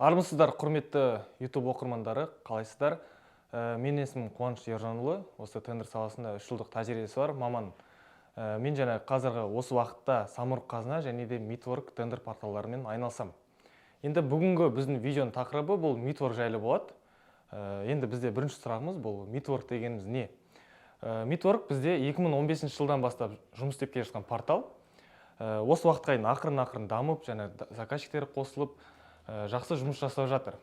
Армысыздар, құрметті YouTube оқырмандары, қалайсыздар? Мен есімім Қуаныш Ержанұлы, осы тендер саласында 3 жылдық тәжірибесі бар маман. Мен және қазіргі осы уақытта Самұрық Қазына және де Meetwork тендер порталдарымен айналысам. Енді бүгінгі біздің видеоның тақырыбы бұл Meetwork жайлы болады. Енді бізде бірінші сұрағымыз бұл Meetwork дегеніміз не? Meetwork бізде 2015 жылдан бастап жұмыс істеп келе жатқан портал. Осы уақытқа дейін ақырын-ақырын дамып, және заказчиктер қосылып, жақсы жұмыс жасап жатыр.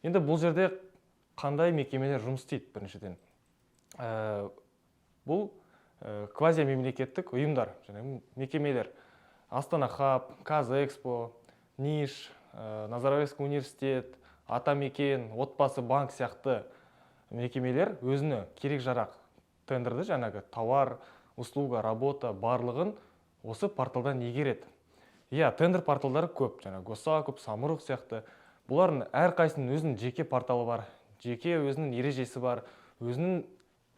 Енді бұл жерде қандай мекемелер жұмыс істейді біріншіден? Бұл квазимемлекеттік ұйымдар және мекемелер. Астана Хаб, Казэкспо, Ниш, Назарбаевский университет, Атамекен, Отбасы банк сияқты мекемелер өзіне керек жарақ тендерді, жаңағы товар, услуга, работа барлығын осы порталдан игереді. Тендер порталдары көп, жаңа Госакоп, Самұрық сияқты. Бұлардың әрқайсының өзінің жеке порталы бар, жеке өзінің ережесі бар, өзінің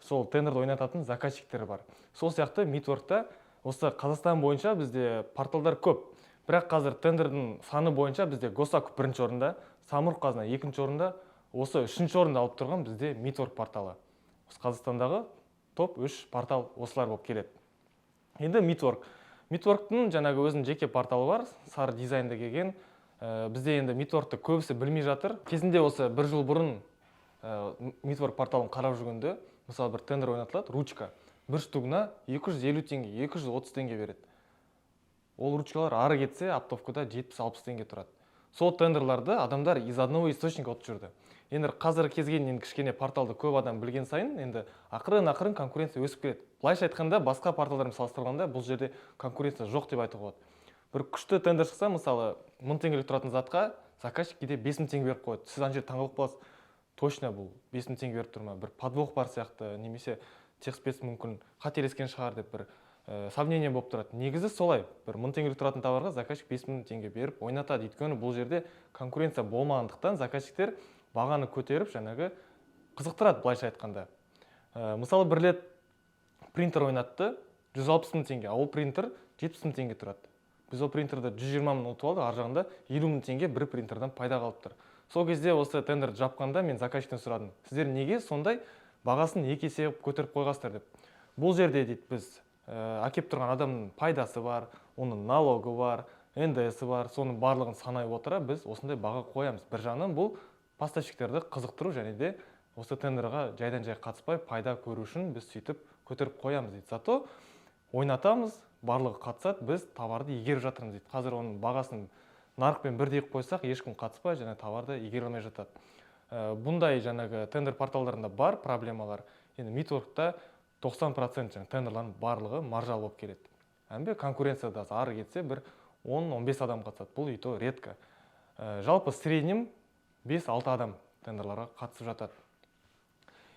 сол тендерді ойнататын заказчиктері бар. Сол сияқты Meetwork'та осы Қазақстан бойынша бізде порталдар көп. Бірақ қазір тендердің саны бойынша бізде Госакоп бірінші орында, Самұрық Қазына екінші орында, осы үшінші орында алып тұрған бізде Meetwork порталы. Осы Қазақстандағы топ 3 портал осылар болып келеді. Енді Meetwork'тың жаңағы өзінің жеке порталы бар, сары дизайнда келген. Бізде енді Meetwork'ты көбісі білмей жатыр. Кезінде осы бір жыл бұрын Meetwork порталын қарап жүргенде, мысалы бір тендер ойнатылады, ручка. Бір штугына 250 теңге, 230 теңге береді. Ол ручкалар ары кетсе, оптовкада 70-60 теңге тұрады. Сол тендерларды адамдар из одного источника отып жүрді. Енді қазір кезген кішкене порталды көп адам білген сайын, енді ақырын-ақырын конкуренция өсіп келеді. Былайша айтқанда, басқа порталдармен салыстырғанда бұл жерде конкуренция жоқ деп айтуға болады. Бір күшті тендер шықса, мысалы 1000 теңгелік тұратын затқа заказчик кейде 5000 теңге беріп қояды. Сіз ана жерде таңғалып қаласыз, точно бұл 5000 теңге беріп тұр ма? Бір подвох бар сияқты, немесе техспец мүмкін қателескен шығар деп бір сомнение болып тұрады. Негізі солай. Бір 1000 теңгелік тұратын товарға заказчик 5000 теңге беріп ойнатады. Өйткені бұл жерде конкуренция болмағандықтан заказчиктер бағаны көтеріп, жаңағы қызықтырады, былайша айтқанда. Мысалы бір рет принтер ойнатты, 160 000 теңге, ол принтер 70 000 теңге тұрады. Біз ол принтерді 120 000 ұтып алдық, ар жағында 50 000 теңге бір принтерден пайда қалып тұр. Сол кезде осы тендерді жапқанда мен заказчиктен сұрадым, сіздер неге сондай бағасын 2 есе көтеріп қойғансыздар деп. Бұл жерде дейді, біз әкеп тұрған адамның пайдасы бар, оның налогы бар, НДСі бар, соның барлығын санай отыра біз осындай баға қоямыз. Бір жағынан бұл поставщиктерді қызықтыру және де осы тендерға жайдан жай қатыспай пайда көру үшін біз сөйтіп көтеріп қоямыз дейді. Зато ойнатамыз, барлығы қатысады, біз товарды игеріп жатырмыз дейді. Қазір оның бағасын нарықпен бірдей қойсақ, ешкім қатыспай және товарды игере алмай жатады. Бұндай жаңағы тендер порталдарында бар проблемалар. Енді Meetwork'та 90% тендерлардың барлығы маржал болып келеді. Әмбе конкуренцияда ары кетсе бір 10-15 адам қатысады. Бұл ито редко. Жалпы среднем 5-6 адам тендерларға қатысып жатады.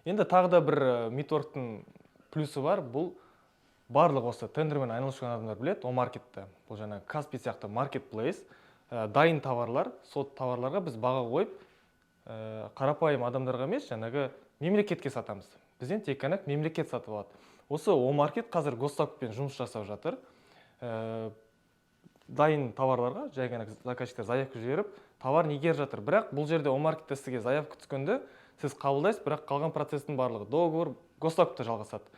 Енді тағы да бір Meetwork'тың плюсы бар, бұл барлық осы тендермен айналысқан адамдар біледі, Омаркетті. Бұл жаңа Каспи сияқты маркетплейс, дайын товарлар, сол товарларға біз баға қойып, қарапайым адамдарға емес, жаңағы мемлекетке сатамыз. Бізден тек қана мемлекет сатып алады. Осы Омаркет қазір Госакоппен жұмыс жасап жатыр. Дайын товарларға жай ғана заказчиктер заявка жіберіп, товарын игеріп жатыр. Бірақ бұл жерде Омаркетте сізге заявка түскенде сіз қабылдайсыз, бірақ қалған процестің барлығы договор Госакопта жалғасады.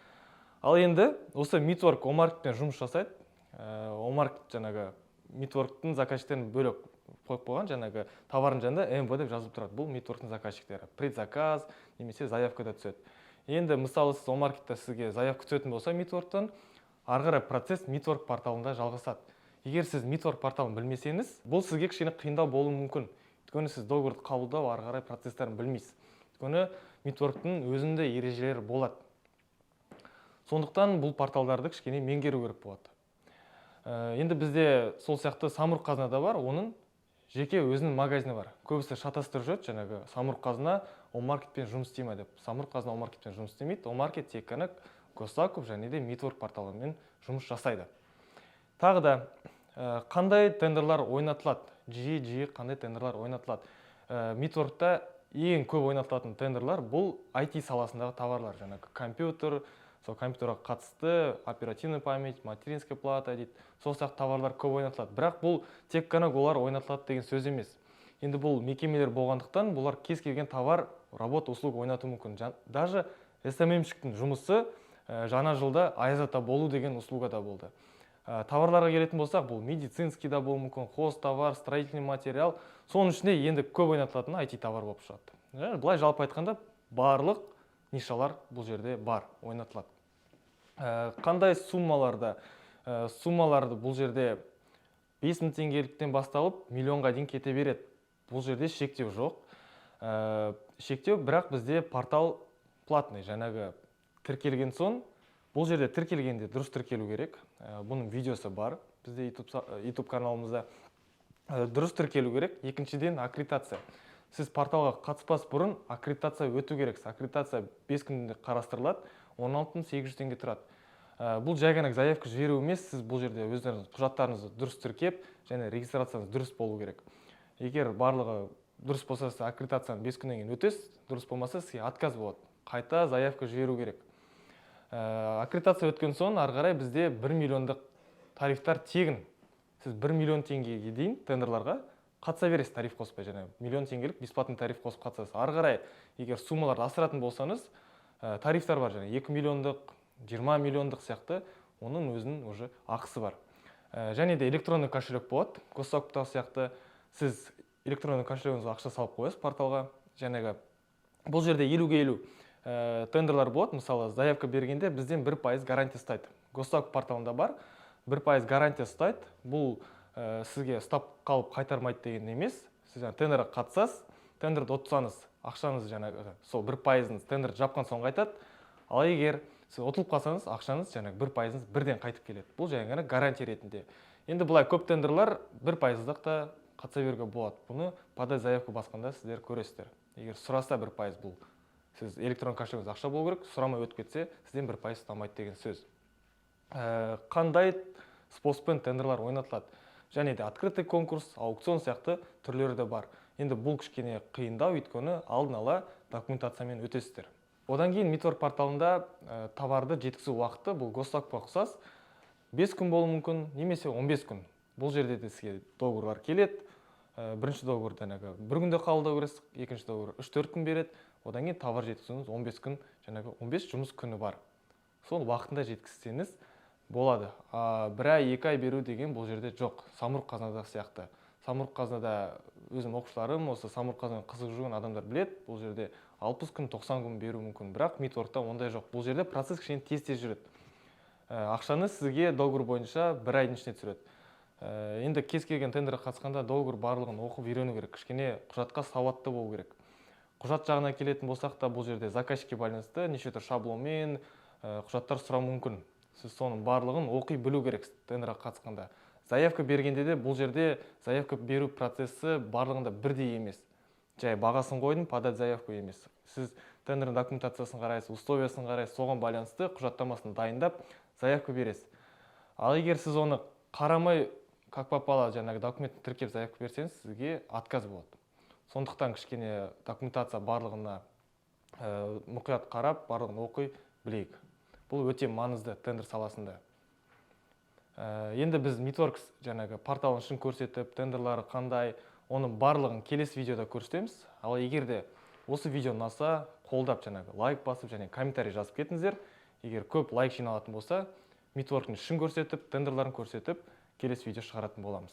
Ал енді осы Meetwork Омаркетпен жұмыс жасайды. Омаркет жаңағы Meetwork'тың заказчиктерін бөлек қойып қойған, жаңағы товардың жанында МВ деп жазылып тұрады. Бұл Meetwork'тың заказчиктері. Предзаказ немесе заявкада түседі. Енді мысалы сіз Омаркетте сізге заявка түсетін болса Meetwork'тан, ары қарай процесс Meetwork порталында жалғасады. Егер сіз Meetwork порталын білмесеңіз, бұл сізге кішкене қиындау болуы мүмкін. Өйткені сіз договорды қабылдау, ары қарай процестерін білмейсіз. Өйткені Meetwork'тың өзінде ережелері болады. Сондықтан бұл порталдарды кішкене меңгеру керек болады. Енді бізде сол сияқты Самұрық Қазынада бар, оның жеке өзінің магазині бар. Көбісі шатастырып жүреді, жаңағы Самұрық Қазына Омаркетпен жұмыс істей ме деп. Самұрық Қазына Омаркетпен жұмыс істемейді. Омаркет тек қана Госакоп және де Meetwork порталымен жұмыс жасайды. Тағы да қандай тендерлар ойнатылады? Жиі қандай тендерлар ойнатылады? Meetwork'та ең көп ойнатылатын тендерлар бұл IT саласындағы товарлар, жаңағы компьютер, сол компьютерға қатысты оперативная память, материнская плата дейді. Сол сияқты товарлар көп ойнатылады. Бірақ бұл тек қана олар ойнатылады деген сөз емес. Енді бұл мекемелер болғандықтан бұлар кез келген товар, работа, услуга ойнату мүмкін. Даже СММщиктің жұмысы жаңа жылда аяз ата болу деген услуга да болды. Товарларға келетін болсақ, бұл медицинский да болуы мүмкін, хозтовар, строительный материал. Соның ішінде енді көп ойнатылатын IT товар болып шығады. Бұлай жалпы айтқанда барлық нишалар бұл жерде бар, ойнатылады. Қандай суммаларды бұл жерде 5000 теңгеліктен басталып миллионға дейін кете береді. Бұл жерде шектеу жоқ. Шектеу, бірақ бізде портал платный, жаңағы тіркелген соң, бұл жерде тіркелгенде дұрыс тіркелу керек. Бұның видеосы бар бізде YouTube каналымызда. Дұрыс тіркелу керек. Екіншіден аккредитация. Сіз порталға қатыспас бұрын аккредитация өту керек. Аккредитация 5 күнде қарастырылады, 16800 теңге тұрады. Бұл жай ғана заявка жіберу емес, сіз бұл жерде өздеріңіз құжаттарыңызды дұрыс тіркеп, және регистрацияңыз дұрыс болу керек. Егер барлығы дұрыс болса, сіз аккредитацияны 5 күннен кейін өтесіз, дұрыс болмаса, сізге отказ болады. Қайта заявка жіберу керек. Аккредитация өткен соң, ары қарай бізде 1 миллиондық тарифтар тегін. Сіз 1 миллион теңгеге дейін тендерларға қатыса бересіз, тариф қоспай, және миллион теңгелік бесплатный тариф қосып қатысасыз. Ары қарай, егер суммаларды асыратын болсаңыз, тарифтар бар, және 2 миллиондық, 20 миллиондық сияқты, оның өзінің уже ақысы бар. Және де электронный кошелек болады. Госсоктағы сияқты сіз электронный кошелегіңізге ақша салып қоясыз порталға. Жәнегі бұл жерде 50-50 тендерлар болады. Мысалы, заявка бергенде бізден 1% гарантия ұстайды. Госсок порталында бар, 1% гарантия ұстайды. Бұл сізге ұстап қалып қайтармайды деген емес. Сіз тендерға қатысасыз, тендерді ұтсаңыз, ақшаңыз сол 1%-іңіз тендерді жапқан соң қайтады. Ал егер сіз ұтылып қалсаңыз, ақшаңыз 1%-іңіз бірден қайтып келеді. Бұл жаңағы гарантия ретінде. Енді бұлай көп тендерлар 1%-дық та қатыса беруге болады. Бұны подать заявка басқанда сіздер көресіздер. Егер сұраса 1% бұл, сіз электрон кошелегіңіз ақша болу керек, сұрамай өтіп кетсе, сізден 1% ұстамайды деген сөз. Қандай способпен тендерлар ойнатылады? Және де открытый конкурс, аукцион сияқты түрлері де бар. Енді бұл кішкене қиындау, өйткені алдын ала документациямен өтесіздер. Одан кейін Митворк порталында товарды жеткізу уақыты, бұл Госсокқа ұқсас 5 күн болуы мүмкін, немесе 15 күн. Бұл жерде де сізге договорлар келеді. Бірінші договор бір күнде қабылдау керексіз, екінші договор 3-4 күн береді. Одан кейін товар жеткізуіңіз 15 күн, 15 жұмыс күні бар. Сол уақытында жеткізсеңіз болады. 1 ай, 2 ай беру деген бұл жерде жоқ. Самұрық-қазынада сияқты. Самұрық-қазынада өзім оқушыларым, осы Самұрық-қазынаға қызығып жүрген адамдар біледі. Бұл жерде 60 күн, 90 күн беру мүмкін. Бірақ Митворкта ондай жоқ. Бұл жерде процесс кішкене тез жүреді. Ақшаны сізге договор бойынша 1 айдың ішіне түсіреді. Енді кез келген тендерге қатысқанда договор барлығын оқып үйрену керек. Кішкене құжатқа сауатты болу керек. Құжат жағына келетін болсақ та, бұл жерде заказчикке байланысты неше түрлі шаблонмен құжаттар сұрау мүмкін. Сіз соның барлығын оқи білу керек тендерге қатысқанда. Заявка бергенде де бұл жерде заявка беру процесі барлығында бірдей емес. Жай бағасын қойдым, подать заявку емес. Сіз тендердің документациясын қарайсыз, условиясын қарайсыз, соған байланысты құжаттамасын дайындап, заявка бересіз. Ал егер сіз оны қарамай, как попало, жаңағы документті тіркеп заявка берсеңіз, сізге отказ болады. Сондықтан кішкене документация барлығына мұқият қарап, барлығын оқи білейік. Бұл өте маңызды тендер саласында. Енді біз Митворк порталын шын көрсетіп, тендерлары қандай, оның барлығын келесі видеода көрсетеміз. Ал егер де осы видео ұнаса, қолдап лайк басып және комментарий жазып кетіңіздер. Егер көп лайк жиналатын болса, Митворктың шын көрсетіп, тендерларын көрсетіп, келесі видео шығаратын боламыз.